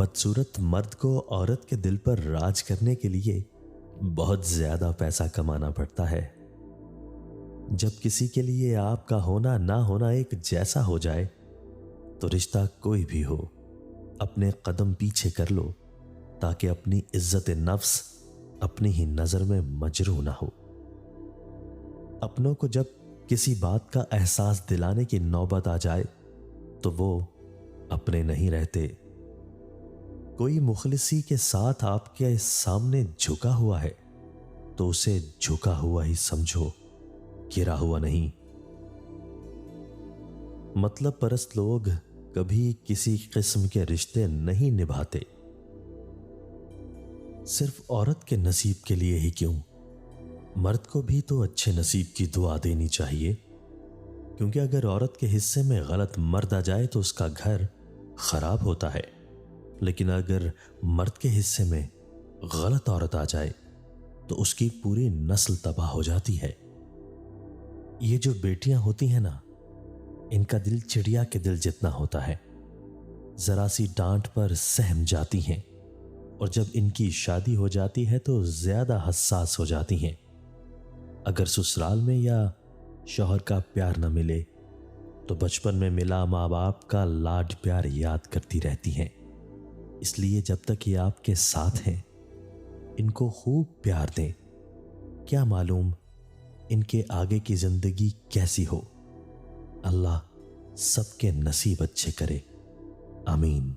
بدصورت مرد کو عورت کے دل پر راج کرنے کے لیے بہت زیادہ پیسہ کمانا پڑتا ہے۔ جب کسی کے لیے آپ کا ہونا نہ ہونا ایک جیسا ہو جائے تو رشتہ کوئی بھی ہو، اپنے قدم پیچھے کر لو تاکہ اپنی عزت نفس اپنی ہی نظر میں مجروح نہ ہو۔ اپنوں کو جب کسی بات کا احساس دلانے کی نوبت آ جائے تو وہ اپنے نہیں رہتے۔ کوئی مخلصی کے ساتھ آپ کے سامنے جھکا ہوا ہے تو اسے جھکا ہوا ہی سمجھو، گرا ہوا نہیں۔ مطلب پرست لوگ کبھی کسی قسم کے رشتے نہیں نبھاتے، صرف عورت کے نصیب کے لیے ہی کیوں، مرد کو بھی تو اچھے نصیب کی دعا دینی چاہیے، کیونکہ اگر عورت کے حصے میں غلط مرد آ جائے تو اس کا گھر خراب ہوتا ہے، لیکن اگر مرد کے حصے میں غلط عورت آ جائے تو اس کی پوری نسل تباہ ہو جاتی ہے۔ یہ جو بیٹیاں ہوتی ہیں نا، ان کا دل چڑیا کے دل جتنا ہوتا ہے، ذرا سی ڈانٹ پر سہم جاتی ہیں، اور جب ان کی شادی ہو جاتی ہے تو زیادہ حساس ہو جاتی ہیں۔ اگر سسرال میں یا شوہر کا پیار نہ ملے تو بچپن میں ملا ماں باپ کا لاڈ پیار یاد کرتی رہتی ہیں۔ اس لیے جب تک یہ آپ کے ساتھ ہیں ان کو خوب پیار دیں، کیا معلوم ان کے آگے کی زندگی کیسی ہو۔ اللہ سب کے نصیب اچھے کرے، آمین۔